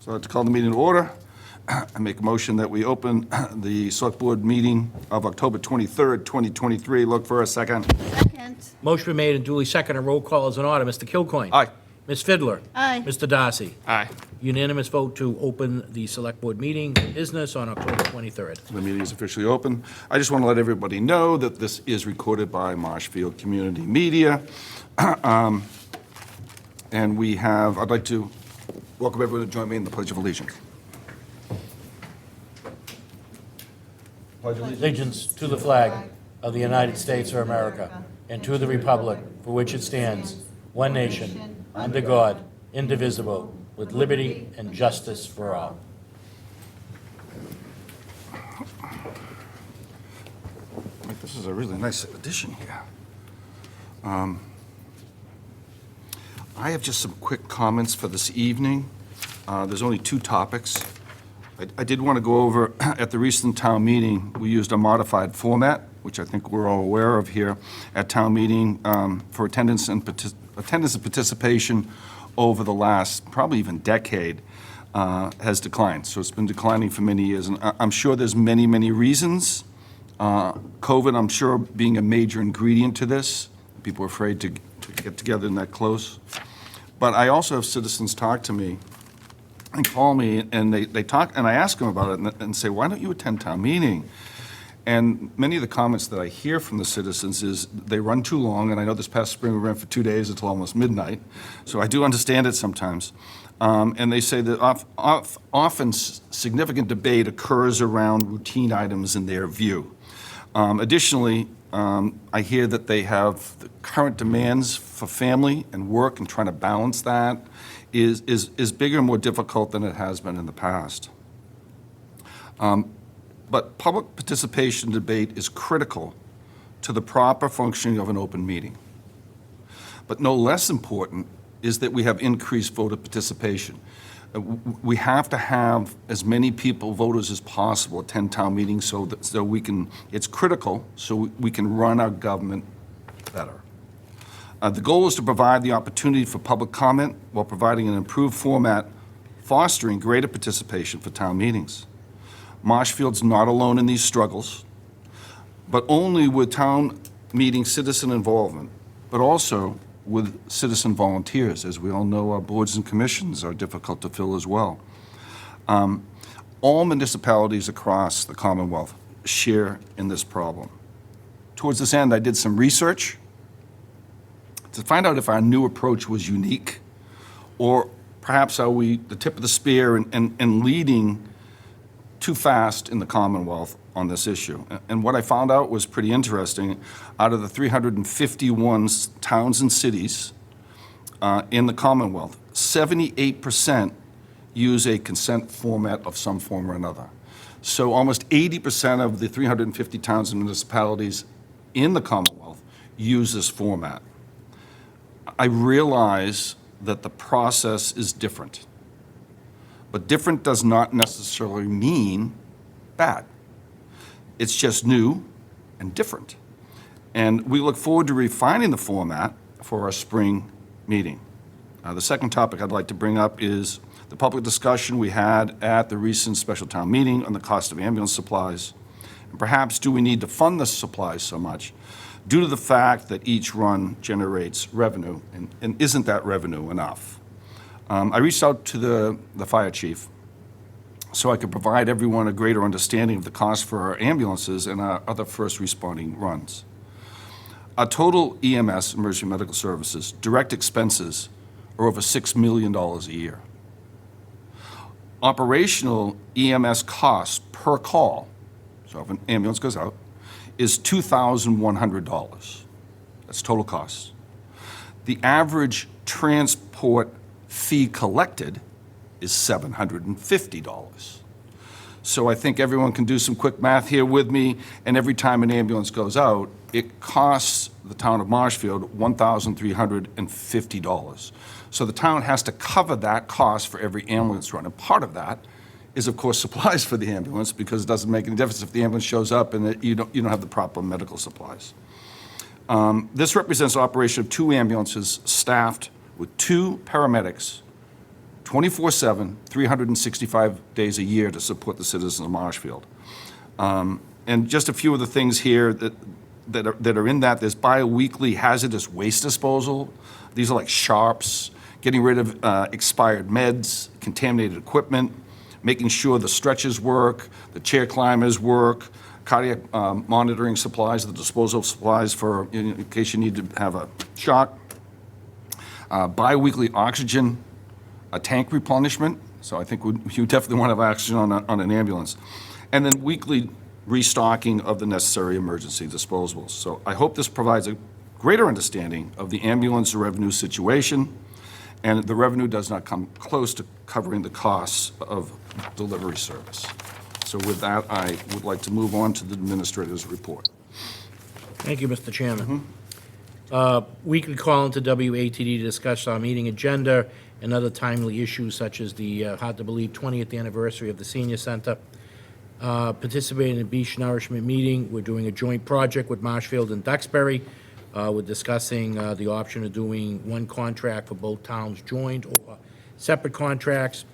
So I'd like to call the meeting to order. I make a motion that we open the Select Board meeting of October 23rd, 2023. Look for a second. Second. Motion been made and duly seconded. Roll call is in order. Mr. Kilcoyne. Aye. Ms. Fidler. Aye. Mr. Darcy. Aye. Unanimous vote to open the Select Board meeting business on October 23rd. The meeting is officially open. I just want to let everybody know that this is recorded by Marshfield Community Media. And I'd like to welcome everyone to join me in the Pledge of Allegiance. Allegiance to the flag of the United States of America and to the republic for which it stands, one nation, under God, indivisible, with liberty and justice for all. This is a really nice addition here. I have just some quick comments for this evening. There's only two topics. I did want to go over, at the recent town meeting, we used a modified format, which I think we're all aware of here at town meeting, for attendance and participation over the last, probably even decade, has declined. So it's been declining for many years, and I'm sure there's many, many reasons. COVID, I'm sure, being a major ingredient to this. People are afraid to get together in that close. But I also have citizens talk to me and call me, and they talk, and I ask them about it and say, why don't you attend town meeting? And many of the comments that I hear from the citizens is they run too long, and I know this past spring we ran for 2 days until almost midnight, so I do understand it sometimes. And they say that often significant debate occurs around routine items in their view. Additionally, I hear that they have the current demands for family and work, and trying to balance that is bigger and more difficult than it has been in the past. But public participation debate is critical to the proper functioning of an open meeting. But no less important is that we have increased voter participation. We have to have as many people, voters as possible, attend town meetings so we can, it's critical, so we can run our government better. The goal is to provide the opportunity for public comment while providing an improved format, fostering greater participation for town meetings. Marshfield's not alone in these struggles, but only with town meeting citizen involvement, but also with citizen volunteers. As we all know, our boards and commissions are difficult to fill as well. All municipalities across the Commonwealth share in this problem. Towards this end, I did some research to find out if our new approach was unique, or perhaps are we the tip of the spear and leading too fast in the Commonwealth on this issue. And what I found out was pretty interesting. Out of the 351 towns and cities in the Commonwealth, 78% use a consent format of some form or another. So almost 80% of the 350 towns and municipalities in the Commonwealth use this format. I realize that the process is different, but different does not necessarily mean bad. It's just new and different. And we look forward to refining the format for our spring meeting. The second topic I'd like to bring up is the public discussion we had at the recent special town meeting on the cost of ambulance supplies. And perhaps, do we need to fund the supplies so much due to the fact that each run generates revenue, and isn't that revenue enough? I reached out to the fire chief so I could provide everyone a greater understanding of the cost for our ambulances and our other first responding runs. Our total EMS, emergency medical services, direct expenses are over $6 million a year. Operational EMS costs per call, so if an ambulance goes out, is $2,100. That's total costs. The average transport fee collected is $750. So I think everyone can do some quick math here with me, and every time an ambulance goes out, it costs the town of Marshfield $1,350. So the town has to cover that cost for every ambulance run, and part of that is, of course, supplies for the ambulance, because it doesn't make any difference if the ambulance shows up and you don't have the proper medical supplies. This represents the operation of 2 ambulances staffed with 2 paramedics 24/7, 365 days a year to support the citizens of Marshfield. And just a few of the things here that are in that, there's bi-weekly hazardous waste disposal. These are like sharps, getting rid of expired meds, contaminated equipment, making sure the stretchers work, the chair climbers work, cardiac monitoring supplies, the disposal of supplies for in case you need to have a shock, bi-weekly oxygen, a tank replenishment. So I think you definitely want to have oxygen on an ambulance. And then weekly restocking of the necessary emergency disposables. So I hope this provides a greater understanding of the ambulance revenue situation, and the revenue does not come close to covering the costs of delivery service. So with that, I would like to move on to the administrator's report. Thank you, Mr. Chairman. Weekly call into WATD to discuss our meeting agenda and other timely issues such as the, hard to believe, 20th anniversary of the senior center. Participating in the beach nourishment meeting. We're doing a joint project with Marshfield and Duxbury. We're discussing the option of doing one contract for both towns joined or separate contracts.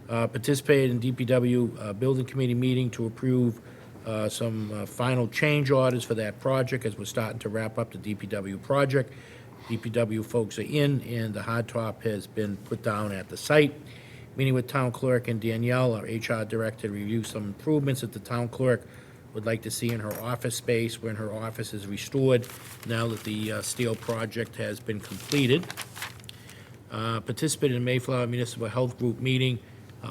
Participated in DPW Building Committee meeting to approve some final change orders for that project as we're starting to wrap up the DPW project. DPW folks are in, and the hard top has been put down at the site. Meeting with Town Clerk and Danielle, our HR Director, to review some improvements that the Town Clerk would like to see in her office space when her office is restored now that the steel project has been completed. Participated in Mayflower Municipal Health Group meeting.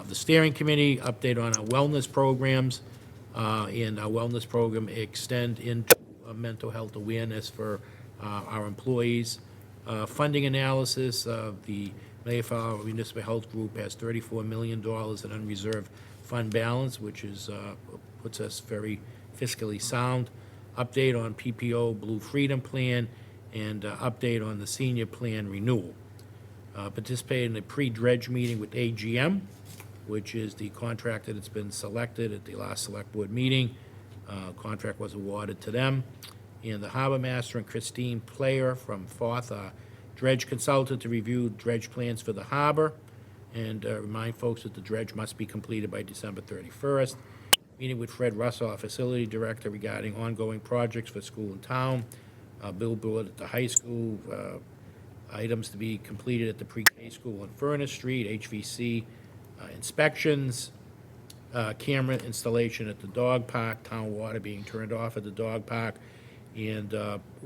The steering committee, update on our wellness programs, and our wellness program extend into mental health awareness for our employees. Funding analysis, the Mayflower Municipal Health Group has $34 million in unreserved fund balance, which is puts us very fiscally sound. Update on PPO Blue Freedom Plan, and update on the senior plan renewal. Participated in a pre-dredge meeting with AGM, which is the contractor that's been selected at the last select board meeting. Contract was awarded to them. And the harbor master and Christine Player from Forth, dredge consultant, to review dredge plans for the harbor and remind folks that the dredge must be completed by December 31st. Meeting with Fred Russell, our facility director, regarding ongoing projects for school and town, billboard at the high school, items to be completed at the pre-K school on Furnace Street, HVC inspections, camera installation at the dog park, town water being turned off at the dog park, and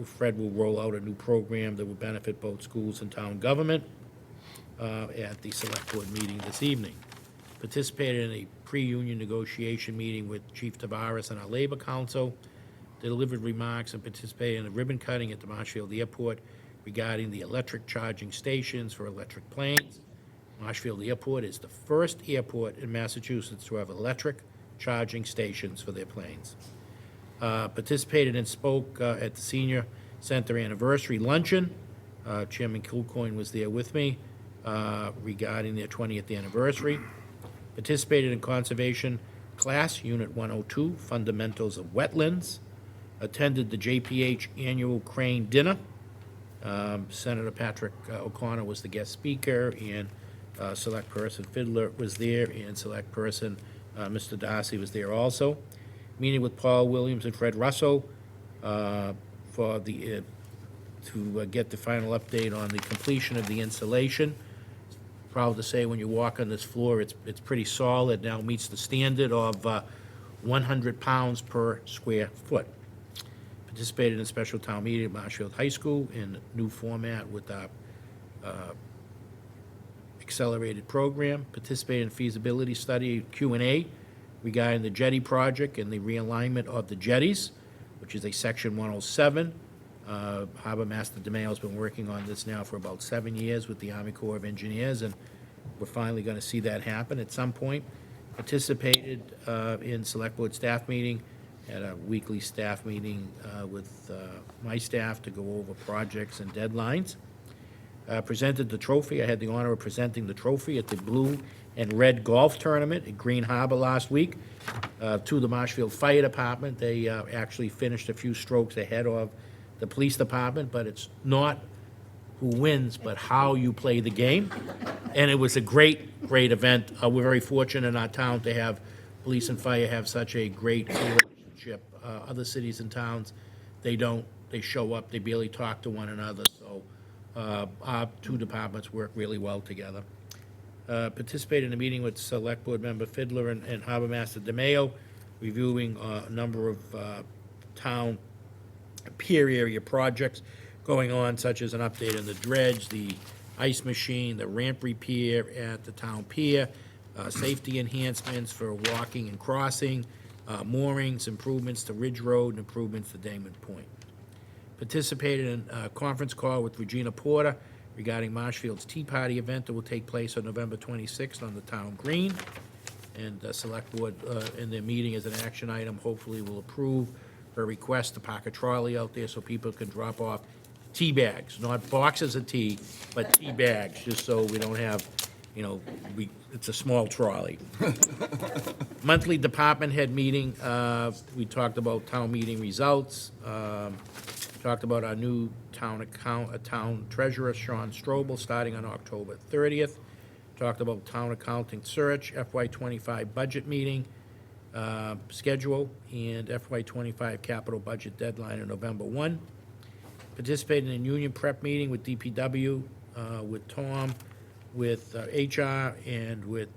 Fred will roll out a new program that will benefit both schools and town government at the select board meeting this evening. Participated in a pre-union negotiation meeting with Chief Tavares and our Labor Council. Delivered remarks and participated in a ribbon cutting at the Marshfield Airport regarding the electric charging stations for electric planes. Marshfield Airport is the first airport in Massachusetts to have electric charging stations for their planes. Participated and spoke at the Senior Center Anniversary Luncheon. Chairman Kilcoyne was there with me regarding their 20th anniversary. Participated in Conservation Class, Unit 102, Fundamentals of Wetlands. Attended the JPH Annual Crane Dinner. Senator Patrick O'Connor was the guest speaker, and Select Person Fiddler was there, and Select Person Mr. Darcy was there also. Meeting with Paul Williams and Fred Russell for the to get the final update on the completion of the installation. Proud to say, when you walk on this floor, it's pretty solid. Now meets the standard of 100 pounds per square foot. Participated in a special town meeting at Marshfield High School in new format with our accelerated program. Participated in feasibility study Q&A regarding the jetty project and the realignment of the jetties, which is a Section 107. Harbor Master DeMayo has been working on this now for about 7 years with the Army Corps of Engineers, and we're finally going to see that happen at some point. Participated in Select Board staff meeting, had a weekly staff meeting with my staff to go over projects and deadlines. Presented the trophy. I had the honor of presenting the trophy at the Blue and Red Golf Tournament at Green Harbor last week to the Marshfield Fire Department. They actually finished a few strokes ahead of the police department, but it's not who wins, but how you play the game. And it was a great, great event. We're very fortunate in our town to have police and fire have such a great relationship. Other cities and towns, they don't. They show up, they barely talk to one another. So our two departments work really well together. Participated in a meeting with Select Board Member Fiddler and Harbor Master DeMayo, reviewing a number of town pier area projects going on, such as an update on the dredge, the ice machine, the ramp repair at the town pier, safety enhancements for walking and crossing, moorings, improvements to Ridge Road, and improvements to Damon Point. Participated in a conference call with Regina Porter regarding Marshfield's Tea Party event that will take place on November 26th on the town green. And the Select Board, in their meeting as an action item, hopefully will approve her request to park a trolley out there so people can drop off tea bags, not boxes of tea, but tea bags, just so we don't have, it's a small trolley. Monthly department head meeting, we talked about town meeting results, talked about our new town treasurer, Sean Strobel, starting on October 30th. Talked about town accounting search, FY25 budget meeting schedule, and FY25 capital budget deadline on November 1. Participated in a union prep meeting with DPW, with Tom, with HR, and with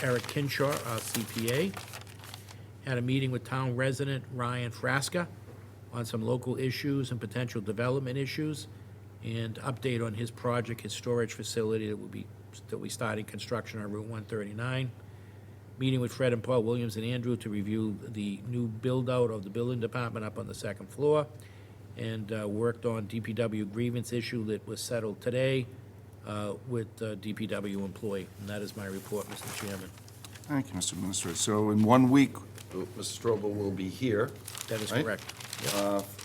Eric Kinshaw, our CPA. Had a meeting with town resident Ryan Frasca on some local issues and potential development issues, and update on his project, his storage facility that we started construction on Route 139. Meeting with Fred and Paul Williams and Andrew to review the new build-out of the building department up on the second floor, and worked on DPW grievance issue that was settled today with DPW employee. And that is my report, Mr. Chairman. Thank you, Mr. Administrator. So in 1 week, Mr. Strobel will be here. That is right? correct.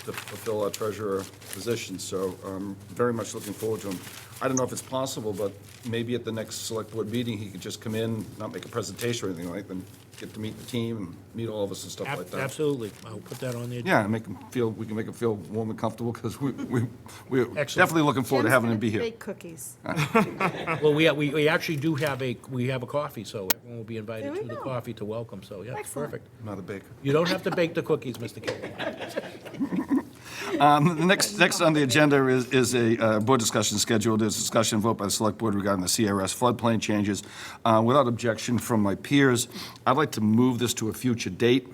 To fulfill our treasurer position, so very much looking forward to him. I don't know if it's possible, but maybe at the next select board meeting, he could just come in, not make a presentation or anything like that, and get to meet the team and meet all of us and stuff like that. Absolutely. I'll put that on the agenda. Yeah, and we can make him feel warm and comfortable, because we're Excellent. definitely looking forward to having him be here. Bake cookies. Well, we actually do have a coffee, so everyone will be invited There we to the go. coffee to welcome, so yeah, it's Excellent. perfect. I'm not a baker. You don't have to bake the cookies, Mr. King. The next on the agenda is a board discussion scheduled. There's discussion vote by the select board regarding the CRS floodplain changes. Without objection from my peers, I'd like to move this to a future date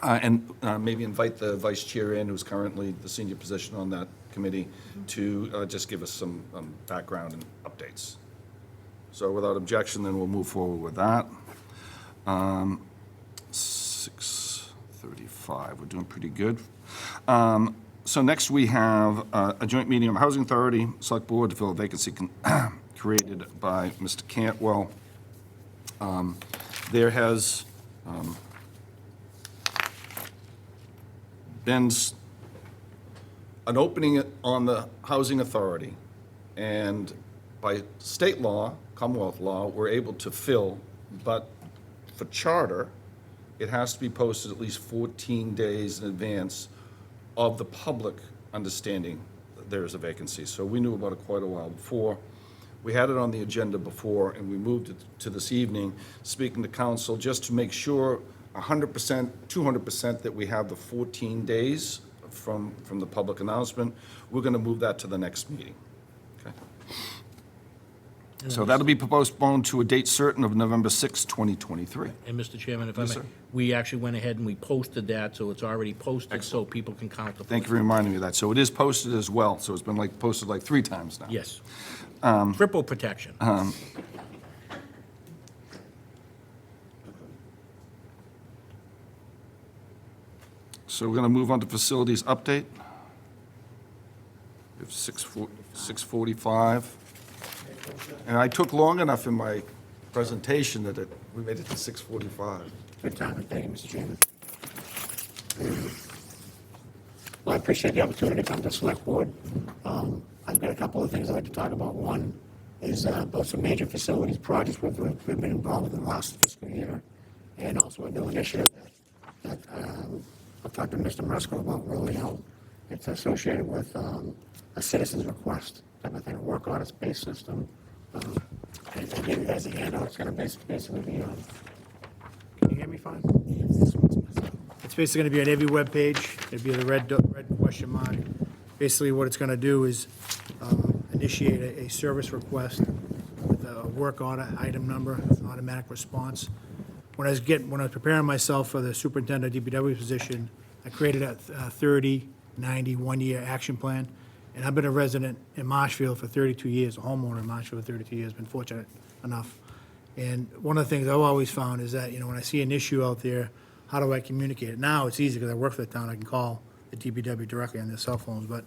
and maybe invite the vice chair in, who's currently the senior position on that committee, to just give us some background and updates. So without objection, then we'll move forward with that. 6:35, we're doing pretty good. So next we have a joint meeting of Housing Authority, Select Board to fill a vacancy created by Mr. Cantwell. There has been an opening on the Housing Authority, and by state law, Commonwealth law, we're able to fill, but for charter, it has to be posted at least 14 days in advance of the public understanding that there is a vacancy. So we knew about it quite a while before. We had it on the agenda before, and we moved it to this evening, speaking to council, just to make sure 100%, 200% that we have the 14 days from the public announcement. We're going to move that to the next meeting. Okay. So that'll be postponed to a date certain of November 6, 2023. And Mr. Chairman, if I Yes, may, sir. we actually went ahead and we posted that, so it's already posted, so people can count the. Thank you for reminding me of that. So it is posted as well, so it's been posted 3 times now. Yes. Triple protection. So we're going to move on to facilities update. We have 6:45. And I took long enough in my presentation that we made it to 6:45. Good time. Thank you, Mr. Chairman. Well, I appreciate the opportunity to come to the Select Board. I've got a couple of things I'd like to talk about. One is about some major facilities projects we've been involved with in the last fiscal year, and also a new initiative that I've talked to Mr. Musko about rolling out, It's associated with a citizen's request type of thing, a work order-based system. I gave you guys a handout. It's going to basically be on. Can you hear me fine? This one's messed up. It's basically going to be on every web page. It'll be the red question mark. Basically, what it's going to do is initiate a service request with a work order item number, an automatic response. When I was preparing myself for the superintendent DPW position, I created a 30, 90, 1-year action plan. And I've been a resident in Marshfield for 32 years, a homeowner in Marshfield for 32 years, been fortunate enough. And one of the things I've always found is that, when I see an issue out there, how do I communicate it? Now it's easy because I work for the town, I can call the DPW directly on their cell phones, but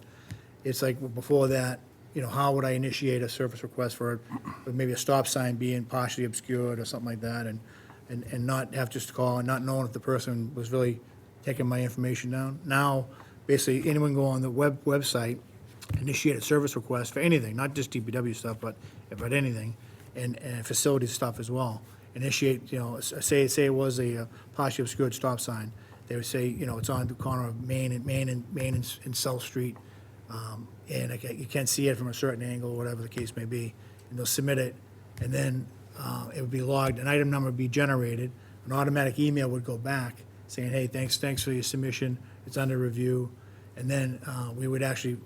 it's like before that, how would I initiate a service request for maybe a stop sign being partially obscured or something like that, and not have just to call and not knowing if the person was really taking my information down. Now, basically, anyone can go on the website, initiate a service request for anything, not just DPW stuff, but anything, and facility stuff as well. Initiate, say it was a partially obscured stop sign. They would say, it's on the corner of Main and South Street, and you can't see it from a certain angle, or whatever the case may be. And they'll submit it, and then it would be logged. An item number would be generated. An automatic email would go back saying, hey, thanks for your submission. It's under review. And then we would actually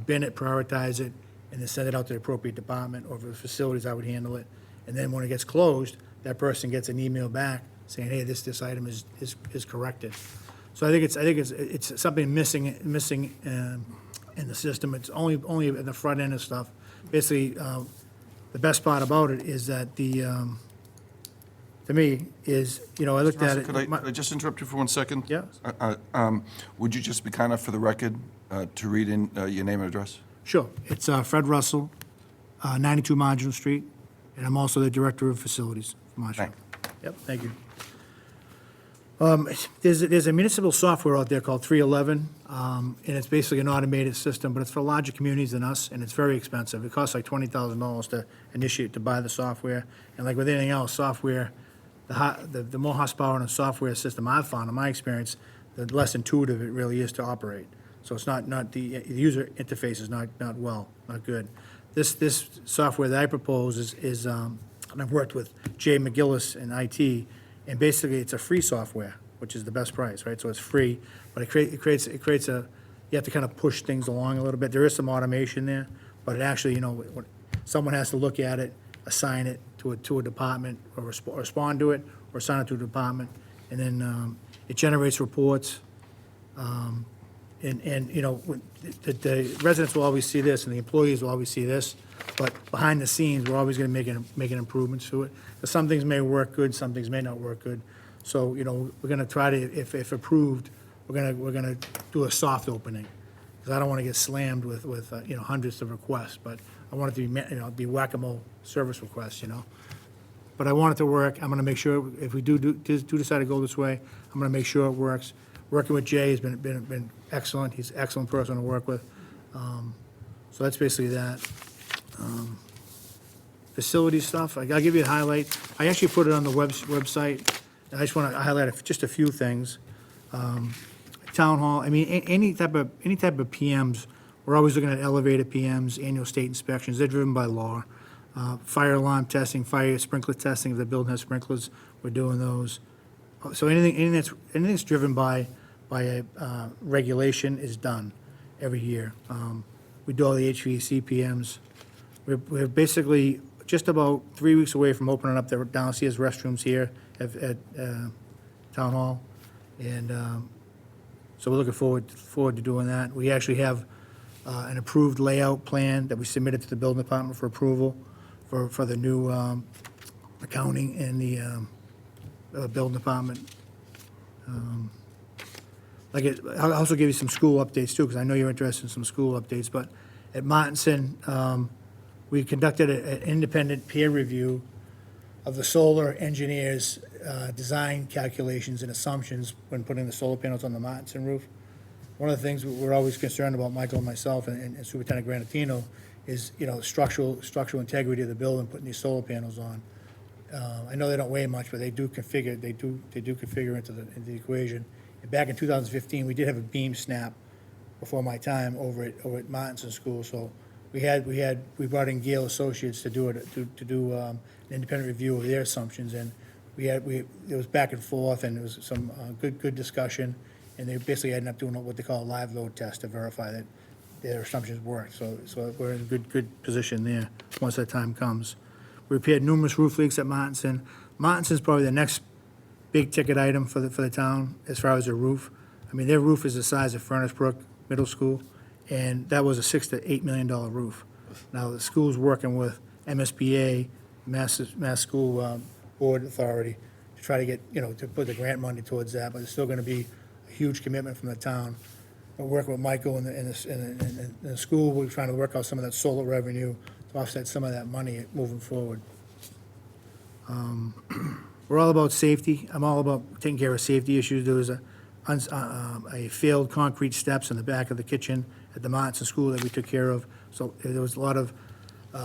bin it, prioritize it, and then send it out to the appropriate department, or for the facilities, I would handle it. And then when it gets closed, that person gets an email back saying, hey, this item is corrected. So I think it's something missing in the system. It's only at the front end of stuff. Basically, the best part about it is that to me, is, I looked at it. Could I just interrupt you for 1 second? Yeah. Would you just be kind enough for the record to read in your name and address? Sure. It's Fred Russell, 92 Marginal Street, and I'm also the Director of Facilities for Marshfield. Yep, thank you. There's a municipal software out there called 311, and it's basically an automated system, but it's for larger communities than us, and it's very expensive. It costs like $20,000 to buy the software, and like with anything else, software, the more horsepower in a software system I've found, in my experience, the less intuitive it really is to operate. So it's not the user interface is not good. This software that I propose is and I've worked with Jay McGillis in IT, and basically it's a free software, which is the best price, right? So it's free, but it creates you have to kind of push things along a little bit. There is some automation there, but it actually, when someone has to look at it, assign it to a department, or respond to it, or assign it to a department, and then it generates reports. The residents will always see this, and the employees will always see this, but behind the scenes, we're always going to making improvements to it. Some things may work good, some things may not work good. So, we're going to try to, if approved, we're going to do a soft opening, because I don't want to get slammed with hundreds of requests, but I want it to be whack-a-mole service requests, But I want it to work. I'm going to make sure, if we do decide to go this way, I'm going to make sure it works. Working with Jay has been excellent. He's an excellent person to work with. So that's basically that. Facility stuff, I'll give you a highlight. I actually put it on the website. I just want to highlight just a few things. Town hall, any type of PMs, we're always looking at elevated PMs, annual state inspections. They're driven by law. Fire alarm testing, fire sprinkler testing. If the building has sprinklers, we're doing those. So anything that's driven by a regulation is done every year. We do all the HVAC PMs. We're basically just about 3 weeks away from opening up the downstairs restrooms here at Town Hall. And so we're looking forward to doing that. We actually have an approved layout plan that we submitted to the building department for approval for the new accounting and the building department. I'll also give you some school updates too, because I know you're interested in some school updates. But at Martinson, we conducted an independent peer review of the solar engineers' design calculations and assumptions when putting the solar panels on the Martinson roof. One of the things we're always concerned about, Michael and myself and Superintendent Granatino, is structural integrity of the building, putting these solar panels on. I know they don't weigh much, but they do configure into the equation. And back in 2015, we did have a beam snap before my time over at Martinson School. So we brought in Gale Associates to do an independent review of their assumptions, and it was back and forth, and it was some good discussion, and they basically ended up doing what they call a live load test to verify that their assumptions worked. So we're in a good position there once that time comes. We repaired numerous roof leaks at Martinson. Martinson's probably the next big ticket item for the town as far as their roof. I mean, their roof is the size of Furnace Brook Middle School, and that was a $6 to $8 million roof. Now, the school's working with MSBA, Mass School Board Authority, to try to get, to put the grant money towards that, but it's still gonna be a huge commitment from the town. We're working with Michael in the school, we're trying to work out some of that solar revenue to offset some of that money moving forward. We're all about safety. I'm all about taking care of safety issues. There was a failed concrete steps in the back of the kitchen at the Martinson School that we took care of. So there was a lot of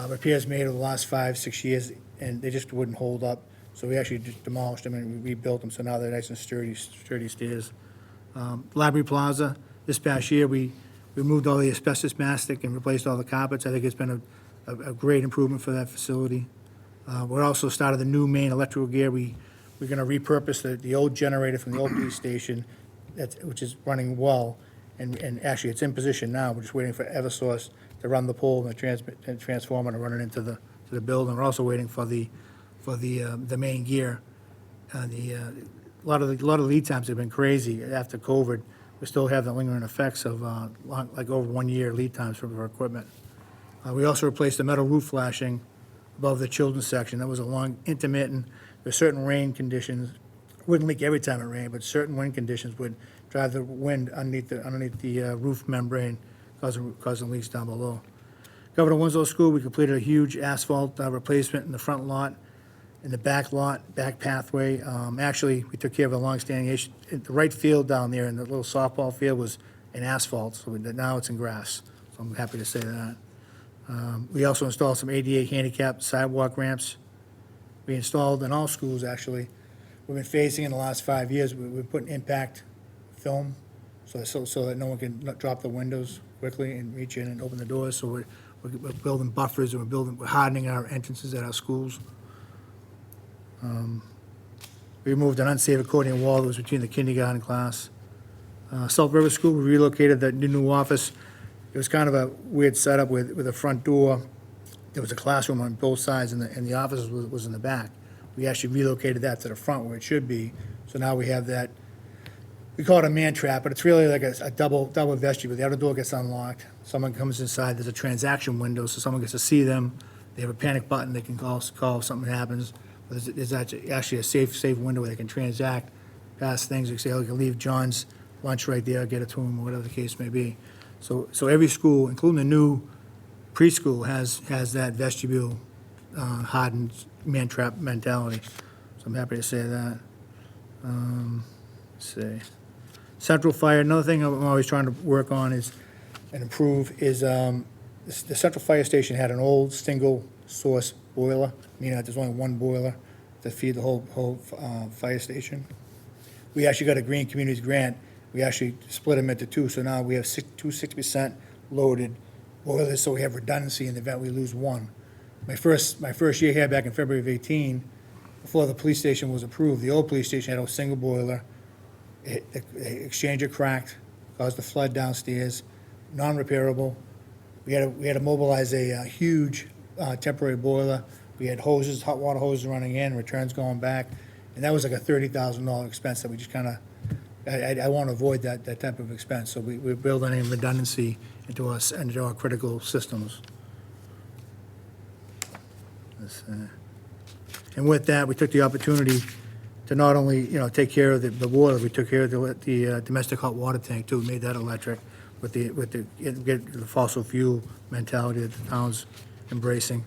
repairs made over the last 5-6 years, and they just wouldn't hold up. So we actually just demolished them and rebuilt them, so now they're nice and sturdy stairs. Library Plaza, this past year, we removed all the asbestos mastic and replaced all the carpets. I think it's been a great improvement for that facility. We're also started the new main electrical gear. We're gonna repurpose the old generator from the old police station, which is running well, and actually it's in position now. We're just waiting for Eversource to run the pole and the transformer to run it into the building. We're also waiting for the main gear. A lot of lead times have been crazy after COVID. We still have the lingering effects of like over 1 year lead times for our equipment. We also replaced the metal roof flashing above the children's section. That was a long intermittent. There's certain rain conditions, wouldn't leak every time it rained, but certain wind conditions would drive the wind underneath the roof membrane, causing leaks down below. Governor Winslow School, we completed a huge asphalt replacement in the front lot, in the back lot, back pathway. Actually, we took care of a long-standing issue. The right field down there in the little softball field was in asphalt, so now it's in grass. So I'm happy to say that. We also installed some ADA handicap sidewalk ramps. We installed in all schools, actually. We've been phasing in the last 5 years. We're putting impact film so that no one can drop the windows quickly and reach in and open the doors. So we're building buffers, and we're hardening our entrances at our schools. We removed an unsafe accordion wall that was between the kindergarten class. Salt River School, we relocated the new office. It was kind of a weird setup with a front door. There was a classroom on both sides, and the office was in the back. We actually relocated that to the front where it should be. So now we have that. We call it a man trap, but it's really like a double vestibule. The outer door gets unlocked. Someone comes inside. There's a transaction window, so someone gets to see them. They have a panic button. They can call if something happens. But there's actually a safe window where they can transact past things. They say, oh, you can leave John's lunch right there, get it to him, or whatever the case may be. So every school, including the new preschool, has that vestibule hardened man trap mentality. So I'm happy to say that. Let's see. Central Fire, another thing I'm always trying to work on and improve is the Central Fire Station had an old single source boiler, meaning that there's only one boiler to feed the whole fire station. We actually got a Green Communities grant. We actually split them into two, so now we have two 60% loaded boilers, so we have redundancy in the event we lose one. My first year here back in February of 18, before the police station was approved, the old police station had a single boiler. The exchanger cracked, caused a flood downstairs, non-repairable. We had to mobilize a huge temporary boiler. We had hoses, hot water hoses running in, returns going back, and that was like a $30,000 expense that we just kind of, I want to avoid that type of expense. So we're building in redundancy into our critical systems. And with that, we took the opportunity to not only, take care of the water, we took care of the domestic hot water tank too. We made that electric with the fossil fuel mentality that the town's embracing.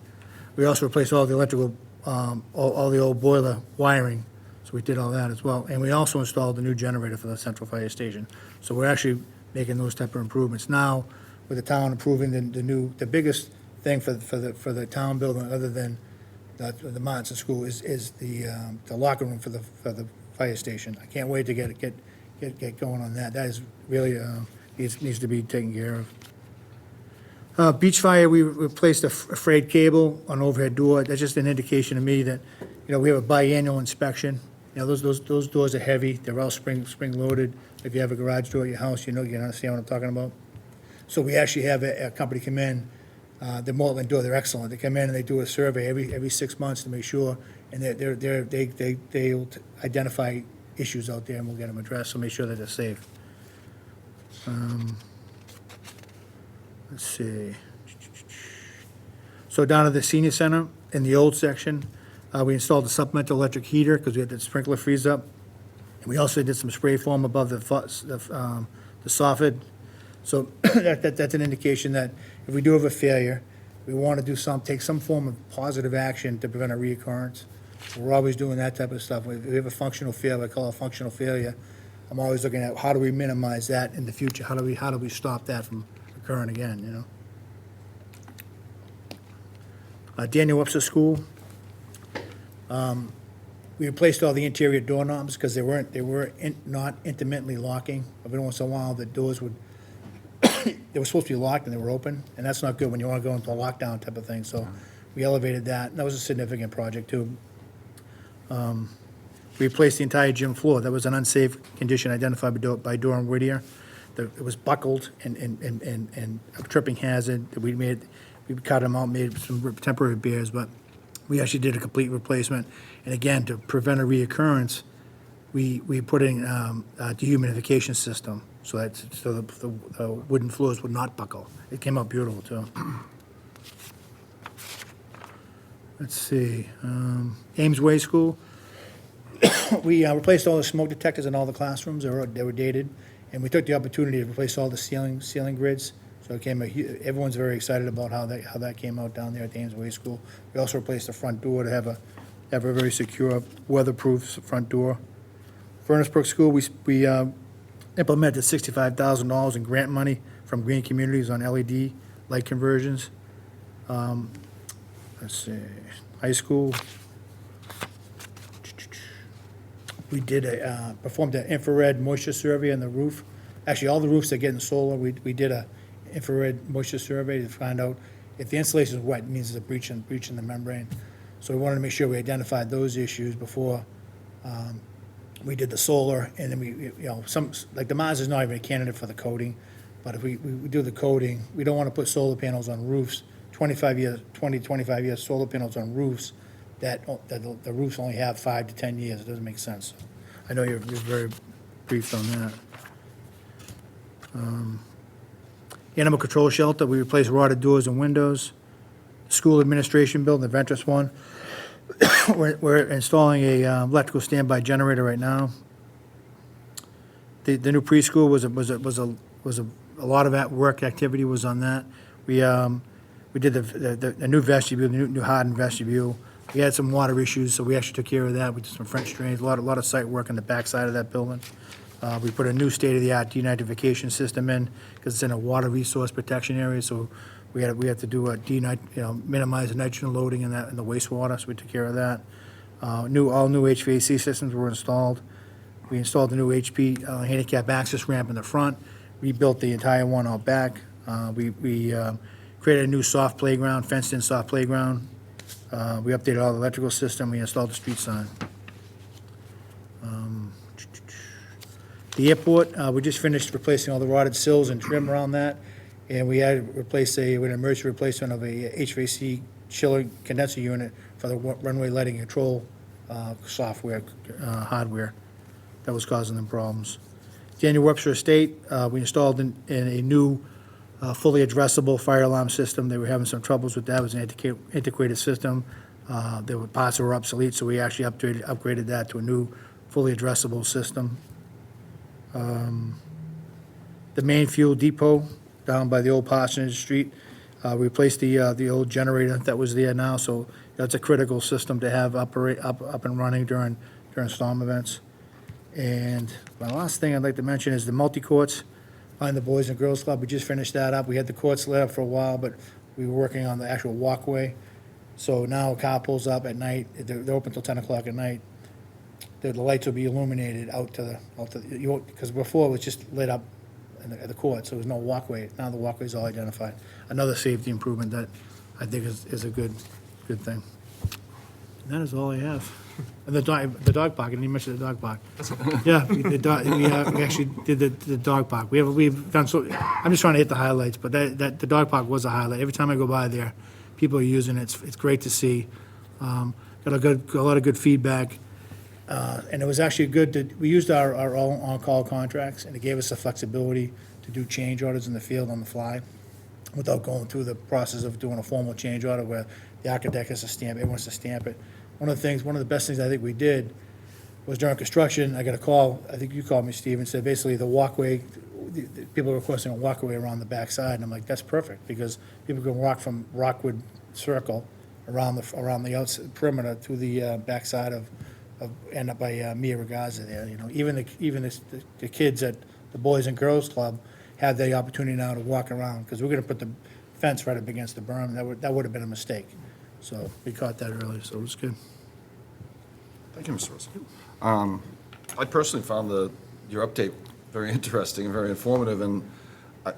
We also replaced all the electrical, all the old boiler wiring. So we did all that as well. And we also installed a new generator for the Central Fire Station. So we're actually making those type of improvements. Now, with the town approving the biggest thing for the town building, other than the Martinson School, is the locker room for the fire station. I can't wait to get going on that. That is really needs to be taken care of. Beach fire, we replaced a frayed cable on overhead door. That's just an indication to me that, we have a biannual inspection. Those doors are heavy. They're all spring loaded. If you have a garage door at your house, you understand what I'm talking about. So we actually have a company come in, the Mortland Door, they're excellent. They come in and they do a survey every 6 months to make sure, and they'll identify issues out there and we'll get them addressed, so make sure that they're safe. Let's see. So down at the senior center, in the old section, we installed a supplemental electric heater because we had the sprinkler freeze up. And we also did some spray foam above the soffit. So that's an indication that if we do have a failure, we want to take some form of positive action to prevent a reoccurrence. We're always doing that type of stuff. If we have a functional failure, I call it a functional failure, I'm always looking at how do we minimize that in the future? How do we stop that from occurring again, Daniel Webster School. We replaced all the interior doorknobs because they were not intermittently locking. Every once in a while, the doors would, they were supposed to be locked and they were open, and that's not good when you want to go into a lockdown type of thing. So we elevated that, and that was a significant project too. We replaced the entire gym floor. That was an unsafe condition identified by Durham Whittier. It was buckled and a tripping hazard. We cut them out, made some temporary repairs, but we actually did a complete replacement. And again, to prevent a reoccurrence, we put in a dehumidification system so the wooden floors would not buckle. It came out beautiful too. Let's see, Ames Way School. We replaced all the smoke detectors in all the classrooms. They were dated, and we took the opportunity to replace all the ceiling grids. So everyone's very excited about how that came out down there at the Ames Way School. We also replaced the front door to have a very secure, weatherproof front door. Furnace Brook School, we implemented $65,000 in grant money from Green Communities on LED light conversions. Let's see, high school. We performed an infrared moisture survey on the roof. Actually, all the roofs that are getting solar, we did a infrared moisture survey to find out if the insulation is wet, it means there's a breach in the membrane. So we wanted to make sure we identified those issues before we did the solar, and then like the Mars is not even a candidate for the coating, but if we do the coating, we don't want to put solar panels on roofs, 25 years solar panels on roofs that the roofs only have 5 to 10 years. It doesn't make sense. I know you're very briefed on that. Animal control shelter, we replaced rotted doors and windows. School administration building, the Ventress one. We're installing a electrical standby generator right now. The new preschool was a lot of that work activity was on that. We did the new vestibule, the new hardened vestibule. We had some water issues, so we actually took care of that. We did some French drains, a lot of site work on the back side of that building. We put a new state-of-the-art denitrification system in because it's in a water resource protection area, so we have to do minimize the nitrogen loading in the wastewater, so we took care of that. All new HVAC systems were installed. We installed the new HP handicap access ramp in the front, rebuilt the entire one out back. We created a new soft playground, fenced-in soft playground. We updated all the electrical system. We installed the street sign. The airport, we just finished replacing all the rotted sills and trim around that, and we had to replace an emergency replacement of a HVAC chiller condenser unit for the runway lighting control software, hardware that was causing them problems. Daniel Webster Estate, we installed in a new fully addressable fire alarm system. They were having some troubles with that. It was an antiquated system. There were parts that were obsolete, so we actually upgraded that to a new fully addressable system. The main fuel depot down by the old Parsonage Street, we replaced the old generator that was there now, so that's a critical system to have up and running during storm events. And my last thing I'd like to mention is the multi-courts behind the Boys and Girls Club. We just finished that up. We had the courts lit up for a while, but we were working on the actual walkway. So now a car pulls up at night. They're open till 10 o'clock at night. The lights will be illuminated out to because before it was just lit up at the court, so there's no walkway. Now the walkway's all identified. Another safety improvement that I think is a good thing. And that is all I have. And the dog park, I didn't even mention the dog park. Yeah, we actually did the dog park. We've done so, I'm just trying to hit the highlights, but the dog park was a highlight. Every time I go by there, people are using it. It's great to see. Got a lot of good feedback. And it was actually good that, we used our own on-call contracts, and it gave us the flexibility to do change orders in the field on the fly without going through the process of doing a formal change order where the architect has to stamp it, everyone has to stamp it. One of the best things I think we did was during construction, I got a call, I think you called me, Steve, and said basically the walkway, the people were requesting a walkway around the backside, and I'm like, that's perfect, because people can walk from Rockwood Circle around the outside perimeter to the backside of end up by Mia Regaza there, you know. Even the kids at the Boys and Girls Club have the opportunity now to walk around, because we're gonna put the fence right up against the berm. That would have been a mistake. So we caught that early, so it was good. Thank you, Mr. Russell. I personally found your update very interesting and very informative, and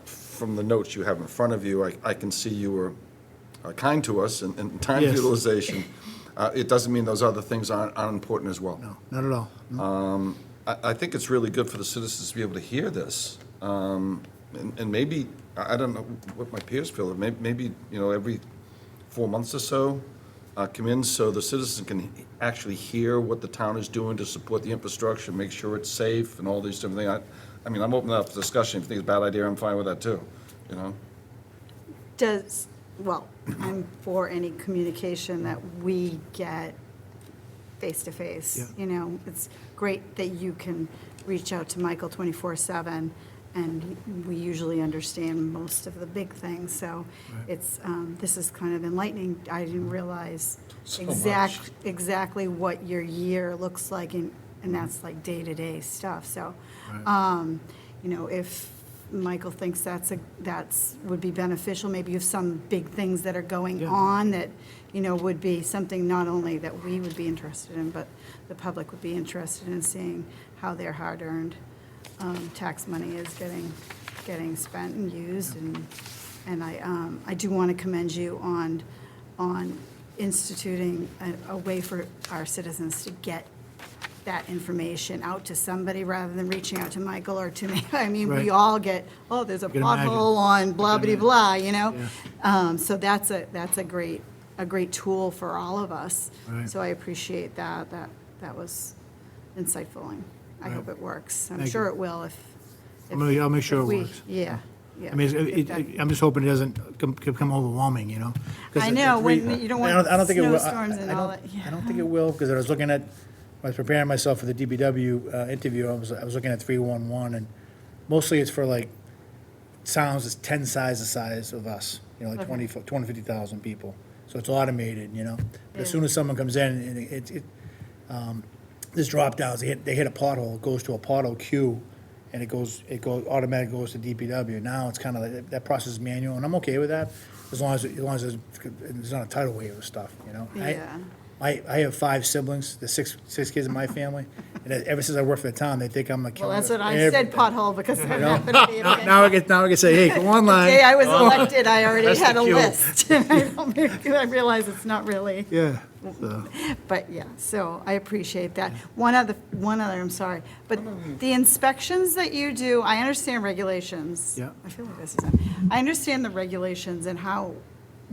from the notes you have in front of you, I can see you were kind to us in time Yes. utilization. It doesn't mean those other things aren't important as well. No, not at all. No. I think it's really good for the citizens to be able to hear this. And maybe, I don't know what my peers feel, maybe, you know, every 4 months or so, come in so the citizens can actually hear what the town is doing to support the infrastructure, make sure it's safe and all these different things. I mean, I'm open up for discussion. If you think it's a bad idea, I'm fine with that too, you know? Well, I'm for any communication that we get face-to-face. Yeah. You know, it's great that you can reach out to Michael 24/7, and we usually understand most of the big things, so it's, this is kind of enlightening. I didn't realize So much. exactly what your year looks like, and that's like day-to-day stuff, so, you know, if Michael thinks would be beneficial, maybe you have some big things that are going on that, you know, would be something not only that we would be interested in, but the public would be interested in seeing how their hard-earned tax money is getting spent and used, and I do want to commend you on instituting a way for our citizens to get that information out to somebody rather than reaching out to Michael or to me. I mean, we Right. all get, oh, there's a can imagine. pothole on blah, blah, blah, you know? Yeah. So that's a great tool for all of us. Right. So I appreciate that. That was insightful, and I Right. hope it works. I'm Thank sure you. it will if. I'll make sure if it we- works. Yeah, yeah. I mean, If that- I'm just hoping it doesn't become overwhelming, you know? 'Cause I know, the when three- you don't I want don't think it will. snowstorms and I all don't- that, yeah. I don't think it will, because I was looking at, when I was preparing myself for the DBW interview, I was looking at 311, and mostly it's for like towns that's 10 times the size of us, you know, like Okay. 250,000 people. So it's automated, you know? But as Yeah. soon as someone comes in, and there's drop downs, they hit a pothole, it goes to a pothole queue, and it goes automatically goes to DPW. Now it's kind of like, that process is manual, and I'm okay with that, as long as there's not a tidal wave of stuff, you know? Yeah. I have 5 siblings, there's six kids in my family, and ever since I worked for the town, they think I'm a Well, killer. that's what I said, pothole, because that happened to me again. Now I can say, hey, go online. The day I was elected, I already That's had the a cue. list. I realize it's not really, Yeah, so, but yeah, so I appreciate that. One other, I'm sorry, but the inspections that you do, I understand regulations. Yeah. I feel like this is, I understand the regulations and how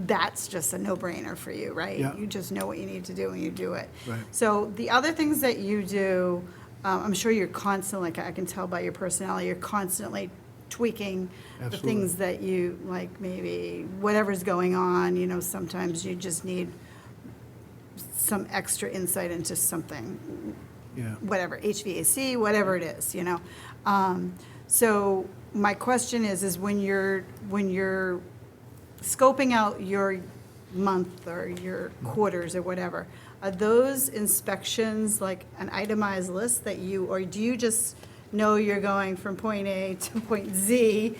that's just a no-brainer for you, right? Yeah. You just know what you need to do and you do it. Right. So the other things that you do, I'm sure you're constantly, I can tell by your personality, you're constantly tweaking the Absolutely. things that you, like maybe whatever's going on, you know, sometimes you just need some extra insight into something, yeah. whatever, HVAC, whatever it is, you know. So my question is when you're scoping out your month or your quarters or whatever, are those inspections like an itemized list that or do you just know you're going from point A to point Z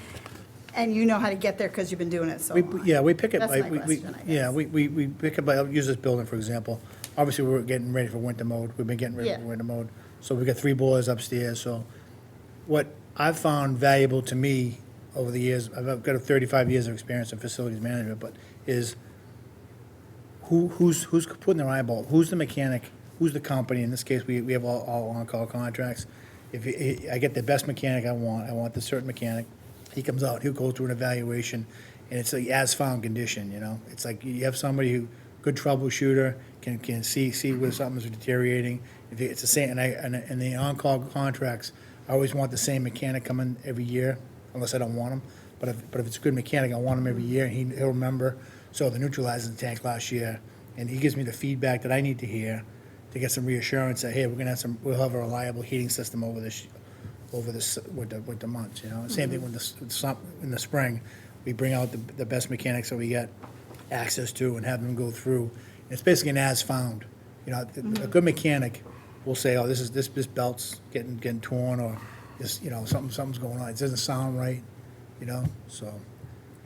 and you know how to get there because you've been doing it so long? Yeah, we pick it That's by, my question, I yeah, guess. we pick it by, I'll use this building, for example. Obviously, we're getting ready for winter mode, we've been getting ready for Yeah. winter mode. So we got 3 boilers upstairs, so what I've found valuable to me over the years, I've got 35 years of experience in facilities management, but is who's putting their eyeball, who's the mechanic, who's the company? In this case, we have all on-call contracts. I get the best mechanic I want this certain mechanic. He comes out, he'll go through an evaluation, and it's like as-found condition, you know? It's like you have somebody who, good troubleshooter, can see where something's deteriorating. If it's the same, and the on-call contracts, I always want the same mechanic coming every year, unless I don't want him. But if it's a good mechanic, I want him every year, and he'll remember. So the neutralizing tank last year, and he gives me the feedback that I need to hear to get some reassurance that, hey, we'll have a reliable heating system over this with the months, you know? Same thing with in the spring, we bring out the best mechanics that we get access to and have them go through. It's basically an as-found. You know, a good mechanic will say, oh, this belt's getting torn, or this, you know, something's going on. It doesn't sound right, you know, so.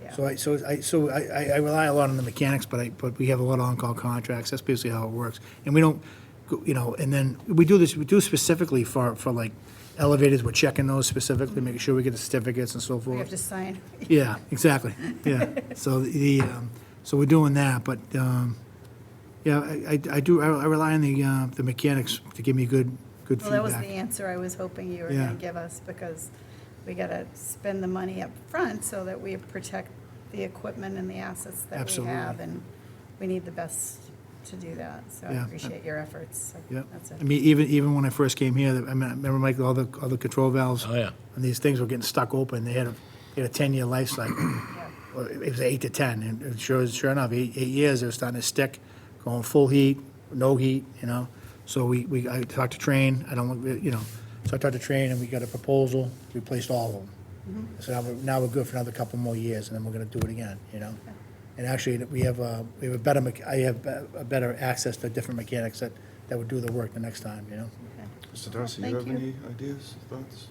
Yeah. So I rely a lot on the mechanics, but we have a lot of on-call contracts. That's basically how it works. And we don't, you know, and then we do specifically for like elevators. We're checking those specifically, making sure we get the certificates and so We have forth. to sign. Yeah, exactly, yeah. So so we're doing that, but, yeah, I rely on the mechanics to give me good Well, that was the feedback. answer I was hoping you were Yeah. going to give us, because we got to spend the money up front so that we protect the equipment and the assets that we Absolutely. have, and we need the best to do that. So I Yeah. appreciate your efforts. So Yeah, That's it. I mean, even when I first came here, I remember, Mike, all the control valves. Oh, yeah. And these things were getting stuck open. They had a 10-year life cycle. Yeah. Or it was 8 to 10, and sure enough, 8 years, they were starting to stick, going full heat, no heat, you know? So I talked to Train, so I talked to Train, and we got a proposal, replaced all of them. So now we're good for another couple more years, and then we're gonna do it again, you know? And actually, we have a better access to different mechanics that would do the work the next time, you know? Mr. Darcy, Thank you have you. any ideas, thoughts?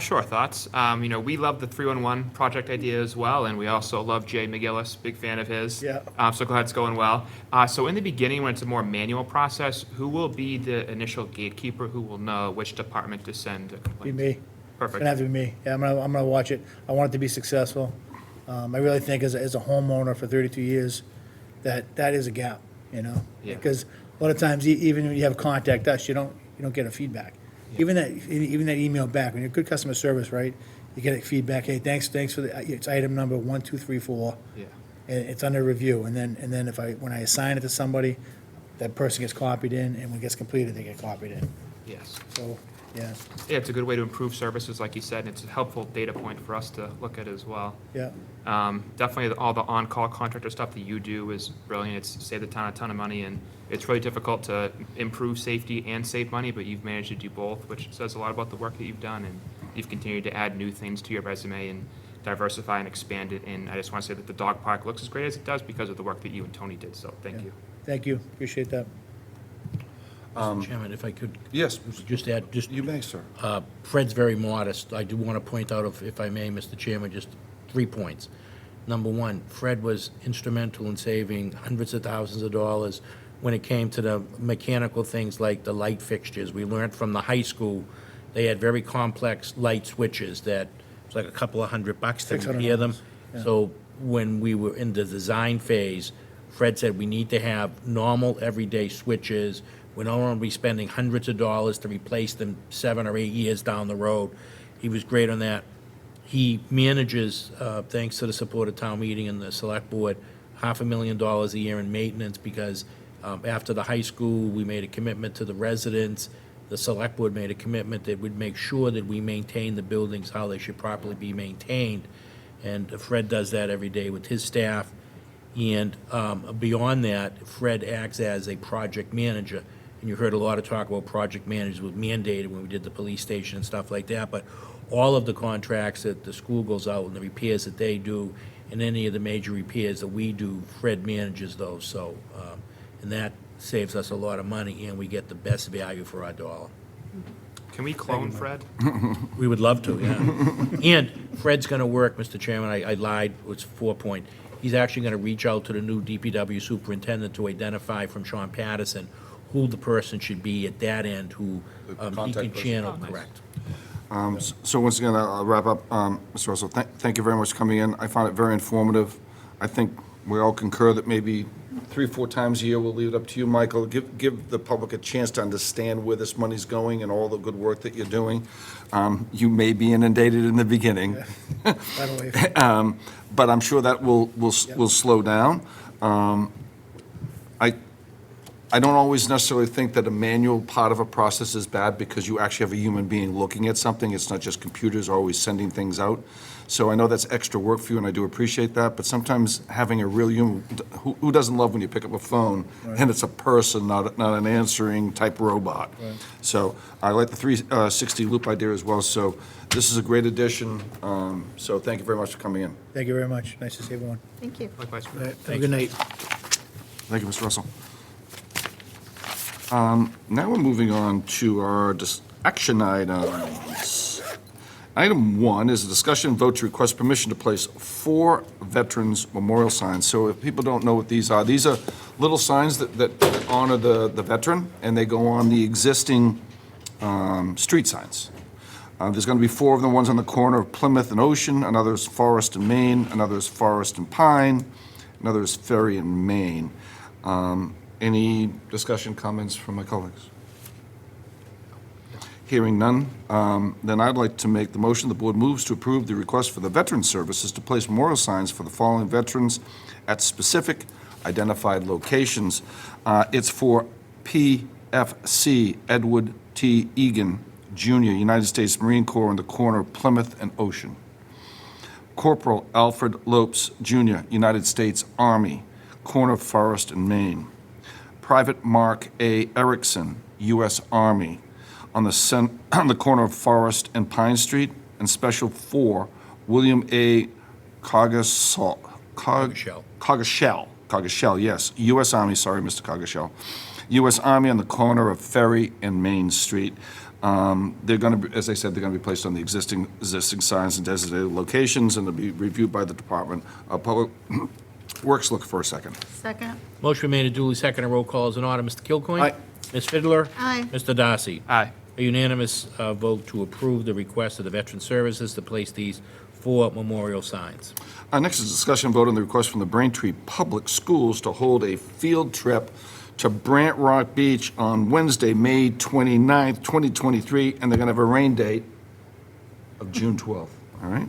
Sure, thoughts. We love the 311 project idea as well, and we also love Jay McGillis, big fan of his. Yeah. So glad it's going well. So in the beginning, when it's a more manual process, who will be the initial gatekeeper who will know which department to send a Be complaint? me. It's Perfect. gonna have to be me. Yeah, I'm gonna watch it. I want it to be successful. I really think as a homeowner for 32 years, that is a gap, you know? Yeah. Because a lot of times, even when you have contact us, you don't get a feedback. Even that email back, when you're good customer service, right? You get a feedback, hey, thanks for it's item number 1, 2, 3, 4. Yeah. And it's under review, and then when I assign it to somebody, that person gets copied in, and when it gets completed, they get copied in. Yes. So, yeah, Yeah, it's a good way to improve services, like you said, and it's a helpful data point for us to look at as well. yeah. Definitely all the on-call contractor stuff that you do is brilliant. It's saved the town a ton of money, and it's really difficult to improve safety and save money, but you've managed to do both, which says a lot about the work that you've done, and you've continued to add new things to your resume and diversify and expand it. And I just want to say that the dog park looks as great as it does because of the work that you and Tony did, so thank you. Thank you, appreciate that. Mr. Chairman, if I could Yes, just add, you may, sir. Fred's very modest. I do want to point out, if I may, Mr. Chairman, just 3 points. Number one, Fred was instrumental in saving hundreds of thousands of dollars when it came to the mechanical things like the light fixtures. We learned from the high school, they had very complex light switches that was like a couple of $100 to $600, repair them. yeah. So when we were in the design phase, Fred said we need to have normal, everyday switches. We don't want to be spending hundreds of dollars to replace them 7 or 8 years down the road. He was great on that. He manages, thanks to the support of town meeting and the select board, $500,000 a year in maintenance because after the high school, we made a commitment to the residents. The select board made a commitment that would make sure that we maintain the buildings how they should properly be maintained. And Fred does that every day with his staff. And beyond that, Fred acts as a project manager. And you heard a lot of talk about project managers was mandated when we did the police station and stuff like that. But all of the contracts that the school goes out and the repairs that they do and any of the major repairs that we do, Fred manages those. So, and that saves us a lot of money and we get the best value for our dollar. Can we clone Fred? We would love to, yeah. And Fred's going to work, Mr. Chairman, I lied, it's 4 point. He's actually going to reach out to the new DPW superintendent to identify from Sean Patterson who the person should be at that end who The he contact can person. channel, Oh, nice. correct. So once again, I'll wrap up. Mr. Russell, thank you very much for coming in. I found it very informative. I think we all concur that maybe 3 or 4 times a year, we'll leave it up to you, Michael. Give the public a chance to understand where this money's going and all the good work that you're doing. You may be inundated in the beginning. By the way, But I'm sure that will slow down. I don't always necessarily think that a manual part of a process is bad because you actually have a human being looking at something. It's not just computers always sending things out. So I know that's extra work for you, and I do appreciate that, but sometimes having a real human, who doesn't love when you pick up a phone and it's a person, not an answering type robot? So I like the 360 loop idea as well, so this is a great addition, so thank you very much for coming in. thank you very much. Nice to see everyone. Thank you. Likewise. All right, have a good night. Thank you, Mr. Russell. Now we're moving on to our action items. Item 1 is a discussion and vote to request permission to place 4 veterans memorial signs. So if people don't know what these are little signs that honor the veteran, and they go on the existing street signs. There's going to be 4 of them. One's on the corner of Plymouth and Ocean, another's Forest and Maine, another's Forest and Pine, another's Ferry and Maine. Any discussion, comments from my colleagues? Hearing none, then I'd like to make the motion the board moves to approve the request for the Veteran Services to place memorial signs for the following veterans at specific identified locations. It's for PFC Edward T. Egan, Jr., United States Marine Corps, on the corner of Plymouth and Ocean. Corporal Alfred Lopes, Jr., United States Army, corner of Forest and Maine. Private Mark A. Erickson, U.S. Army, on the corner of Forest and Pine Street. And Special 4, William A. Coggeshall, yes, U.S. Army, sorry, Mr. Coggeshall. U.S. Army on the corner of Ferry and Main Street. They're going to be, as I said, they're going to be placed on the existing signs and designated locations, and they'll be reviewed by the Department of Public Works. Look for a second. Second. Motion made and duly seconded. Roll call is in order. Mr. Kilcoyne? Aye. Ms. Fiddler? Aye. Mr. Darcy? Aye. A unanimous vote to approve the request of the Veteran Services to place these 4 memorial signs. Next is discussion vote on the request from the Braintree Public Schools to hold a field trip to Brant Rock Beach on Wednesday, May 29th, 2023, and they're going to have a rain date of June 12th, all right?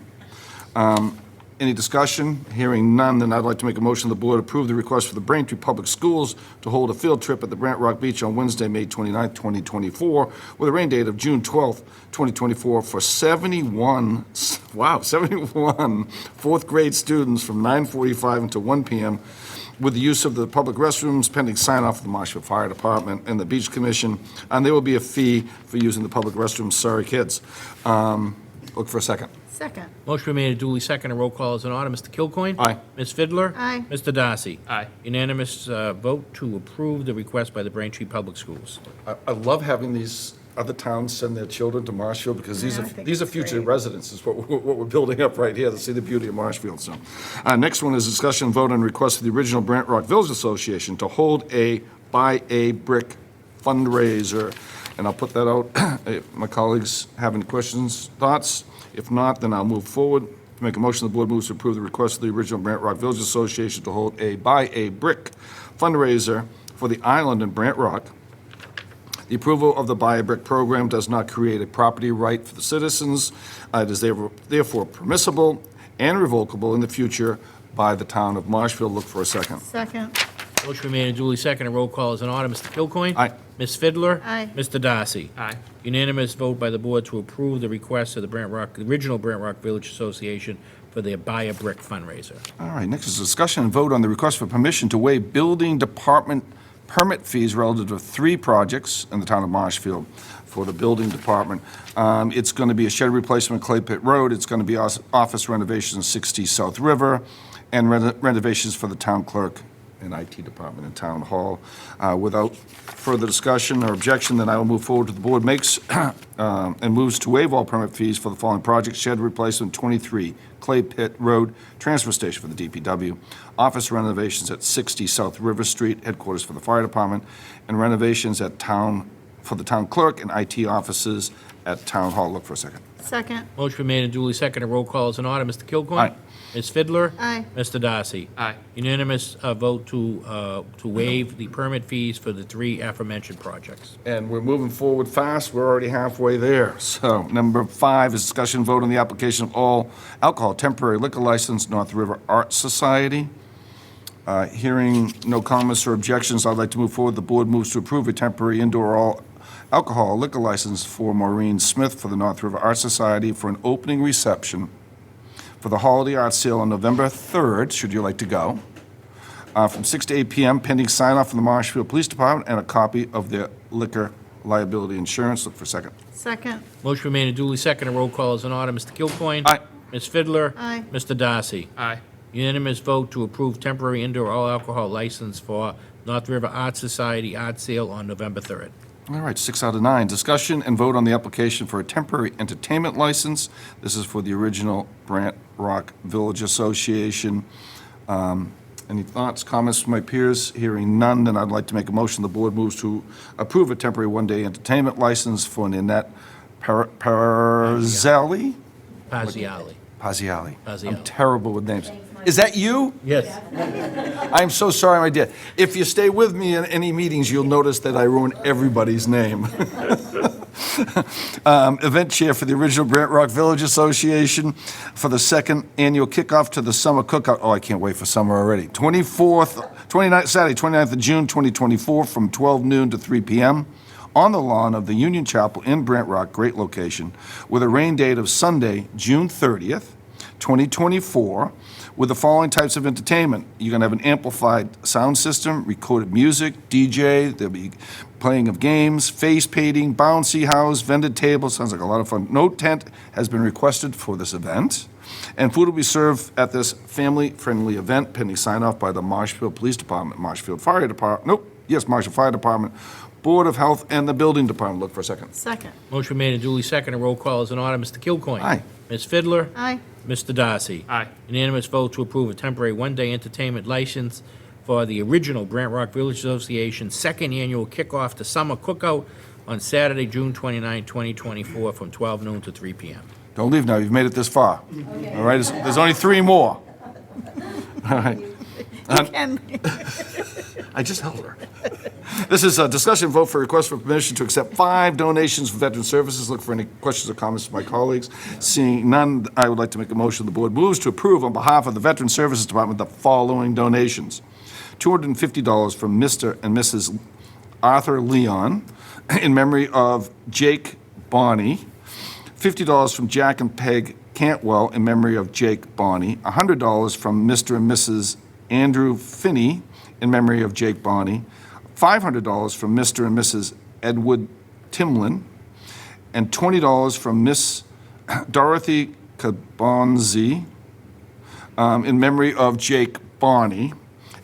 Any discussion? Hearing none, then I'd like to make a motion the board approve the request for the Braintree Public Schools to hold a field trip at the Brant Rock Beach on Wednesday, May 29th, 2024, with a rain date of June 12th, 2024, for 71 fourth grade students from 9:45 until 1 p.m., with the use of the public restrooms pending sign-off of the Marshfield Fire Department and the Beach Commission, and there will be a fee for using the public restrooms. Sorry, kids. Look for a second. Second. Motion made and duly seconded. Roll call is in order. Mr. Kilcoyne? Aye. Ms. Fiddler? Aye. Mr. Darcy? Aye. Unanimous vote to approve the request by the Braintree Public Schools. I love having these other towns send their children to Marshfield, because Yeah, I think these are it's future great. residents, is what we're building up right here, to see the beauty of Marshfield. So, next one is discussion and vote on request of the original Brant Rock Village Association to hold a Buy a Brick fundraiser. And I'll put that out. If my colleagues have any questions, thoughts? If not, then I'll move forward. To make a motion, the board moves to approve the request of the original Brant Rock Village Association to hold a Buy a Brick fundraiser for the island in Brant Rock. The approval of the Buy a Brick program does not create a property right for the citizens. It is therefore permissible and revocable in the future by the town of Marshfield. Look for a second. Second. Motion made and duly seconded. Roll call is in order. Mr. Kilcoyne? Aye. Ms. Fiddler? Aye. Mr. Darcy? Aye. Unanimous vote by the board to approve the request of the original Brant Rock Village Association for their Buy a Brick fundraiser. All right, next is discussion and vote on the request for permission to waive building department permit fees relative to 3 projects in the town of Marshfield for the building department. It's going to be a shed replacement, Clay Pit Road. It's going to be office renovations, 60 South River, and renovations for the town clerk and IT department in Town Hall. Without further discussion or objection, then I will move forward to the board makes and moves to waive all permit fees for the following projects: shed replacement 23 Clay Pit Road, transfer station for the DPW, office renovations at 60 South River Street, headquarters for the fire department, and renovations at for the town clerk and IT offices at Town Hall. Look for a second. Second. Motion been made and duly seconded. Roll call is in order. Mr. Kilcoyne? Aye. Ms. Fiddler? Aye. Mr. Darcy? Aye. Unanimous vote to waive the permit fees for the three aforementioned projects. And we're moving forward fast. We're already halfway there. So number 5 is discussion vote on the application of all alcohol temporary liquor license, North River Art Society. Hearing no comments or objections, I'd like to move forward. The board moves to approve a temporary indoor all alcohol liquor license for Maureen Smith for the North River Art Society for an opening reception for the holiday art sale on November 3rd, should you like to go, from 6 to 8 p.m., pending sign-off from the Marshfield Police Department and a copy of their liquor liability insurance. Look for a second. Second. Motion been made and duly seconded. Roll call is in order. Mr. Kilcoyne? Aye. Ms. Fiddler? Aye. Mr. Darcy? Aye. Unanimous vote to approve temporary indoor all alcohol license for North River Art Society art sale on November 3rd. All right, 6 out of 9. Discussion and vote on the application for a temporary entertainment license. This is for the original Brant Rock Village Association. Any thoughts, comments from my peers? Hearing none, then I'd like to make a motion. The board moves to approve a temporary one-day entertainment license for Nanette Parzali? Paziali. Paziali. Paziali. I'm terrible with names. Is that you? Yes. I'm so sorry, my dear. If you stay with me in any meetings, you'll notice that I ruin everybody's name. Event chair for the original Brant Rock Village Association for the second annual kickoff to the summer cookout. Oh, I can't wait for summer already. Saturday, 29th of June, 2024, from 12 noon to 3 p.m. on the lawn of the Union Chapel in Brant Rock, great location, with a rain date of Sunday, June 30th, 2024, with the following types of entertainment. You're going to have an amplified sound system, recorded music, DJ, there'll be playing of games, face painting, bouncy house, vended tables. Sounds like a lot of fun. No tent has been requested for this event. And food will be served at this family-friendly event, pending sign-off by the Marshfield Police Department, Marshfield Fire Department, Marshfield Fire Department, Board of Health, and the Building Department. Look for a second. Second. Motion made and duly seconded. Roll call is in order. Mr. Kilcoyne? Aye. Ms. Fiddler? Aye. Mr. Darcy? Aye. Unanimous vote to approve a temporary one-day entertainment license for the original Brant Rock Village Association second annual kickoff to summer cookout on Saturday, June 29, 2024, from 12 noon to 3 p.m. Don't leave now, you've made it this far. All right, there's only 3 more. All right. And I just held her. This is a discussion vote for request for permission to accept 5 donations for veteran services. Look for any questions or comments from my colleagues. Seeing none, I would like to make a motion. The board moves to approve on behalf of the Veteran Services Department the following donations. $250 from Mr. and Mrs. Arthur Leon in memory of Jake Bonney. $50 from Jack and Peg Cantwell in memory of Jake Bonney. $100 from Mr. and Mrs. Andrew Finney in memory of Jake Bonney. $500 from Mr. and Mrs. Edward Timlin, and $20 from Miss Dorothy Cabonzi in memory of Jake Bonney.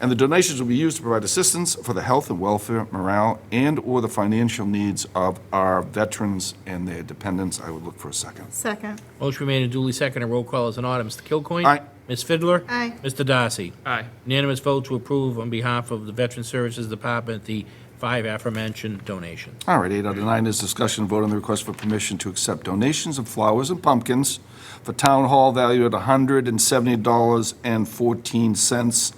And the donations will be used to provide assistance for the health and welfare, morale, and/or the financial needs of our veterans and their dependents. I would look for a second. second. Motion made and duly seconded. Roll call is in order. Mr. Kilcoyne? Aye. Ms. Fiddler? Aye. Mr. Darcy? Aye. Unanimous vote to approve on behalf of the Veteran Services Department the 5 aforementioned donations. All right, 8 out of 9 is discussion and vote on the request for permission to accept donations of flowers and pumpkins for Town Hall valued at $170.14.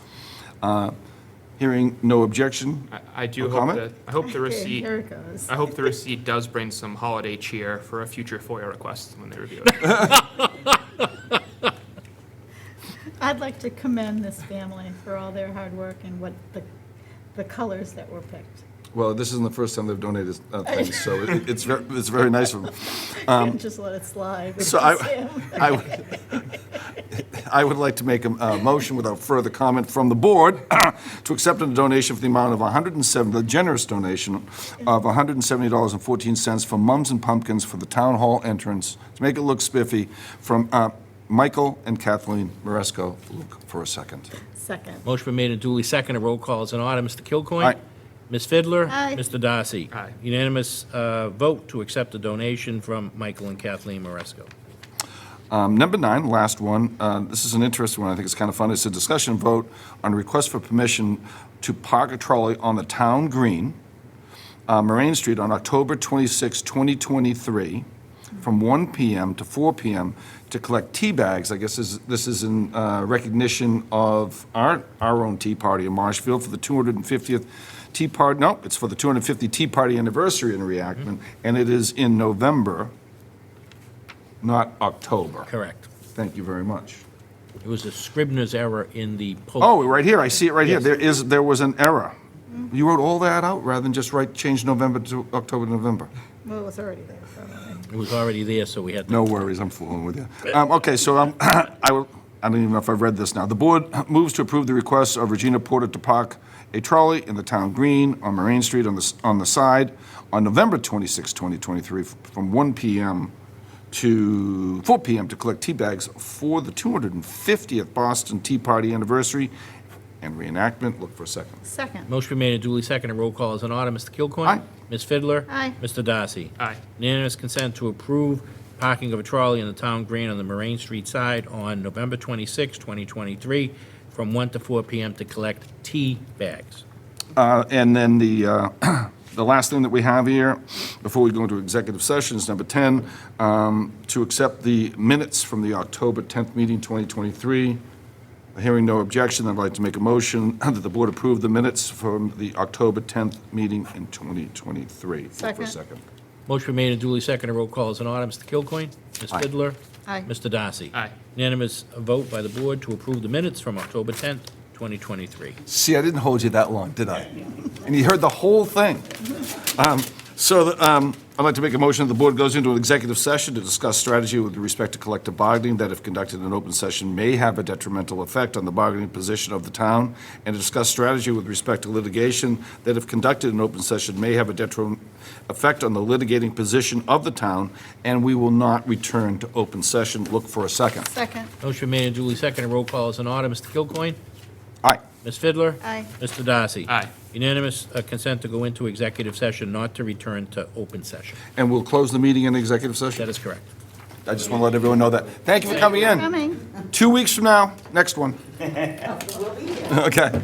Hearing no objection. I do Or hope comment? that, I hope the Okay, receipt, here it goes. I hope the receipt does bring some holiday cheer for a future FOIA request when they review it. I'd like to commend this family for all their hard work and what the colors that were picked. Well, this isn't the first time they've donated things, so it's very nice of them. Just let it slide. So I would like to make a motion without further comment from the board to accept a donation for the amount of a generous donation of $170.14 for Mums and Pumpkins for the Town Hall entrance, to make it look spiffy, from Michael and Kathleen Maresco. Look for a second. Second. Motion been made and duly seconded. Roll call is in order. Mr. Kilcoyne? Aye. Ms. Fiddler? Aye. Mr. Darcy? Aye. Unanimous vote to accept a donation from Michael and Kathleen Maresco. Number 9, last one. This is an interesting one. I think it's kind of fun. It's a discussion vote on a request for permission to park a trolley on the town green, Moraine Street, on October 26, 2023, from 1 PM to 4 PM to collect tea bags. I guess this is in recognition of our own Tea Party in Marshfield for the 250th Tea Party, no, it's for the 250 Tea Party anniversary in reenactment, and it is in November, not October. Correct. Thank you very much. It was a Scribner's error in the post. Oh, right here, I see it right here. Yes. There was an error. You wrote all that out rather than just change November to October to November? Well, it was already there, probably. It was already there, so we had to. No worries, I'm fooling with you. Okay, so I don't even know if I've read this now. The board moves to approve the request of Regina Porter to park a trolley in the town green on Moraine Street on the side on November 26, 2023, from 1 PM to 4 PM to collect tea bags for the 250th Boston Tea Party anniversary and reenactment. Look for a second. Second. Motion been made and duly seconded. Roll call is in order. Mr. Kilcoyne? Aye. Ms. Fidler? Aye. Mr. Darcy? Aye. Unanimous consent to approve parking of a trolley in the town green on the Moraine Street side on November 26, 2023, from 1 to 4 PM to collect tea bags. And then the last thing that we have here, before we go into executive session, is number 10, to accept the minutes from the October 10th meeting, 2023. Hearing no objection, I'd like to make a motion that the board approve the minutes from the October 10th meeting in 2023. Look for a Second. second. Motion made and duly seconded. Roll call is in order. Mr. Kilcoyne? Ms. Aye. Fidler? Aye. Mr. Darcy? Aye. Unanimous vote by the board to approve the minutes from October 10th, 2023. See, I didn't hold you that long, did I? And you heard the whole thing. I'd like to make a motion that the board goes into an executive session to discuss strategy with respect to collective bargaining that if conducted in open session may have a detrimental effect on the bargaining position of the town, and to discuss strategy with respect to litigation that if conducted in open session may have a detrimental effect on the litigating position of the town, and we will not return to open session. Look for a second. Second. Motion made and duly seconded. Roll call is in order. Mr. Kilcoyne? Aye. Ms. Fidler? Aye. Mr. Darcy? Aye. Unanimous consent to go into executive session, not to return to open session. And we'll close the meeting in executive session? That is correct. I just want to let everyone know that. Thank you for coming in. Coming. 2 weeks from now, next one. Okay.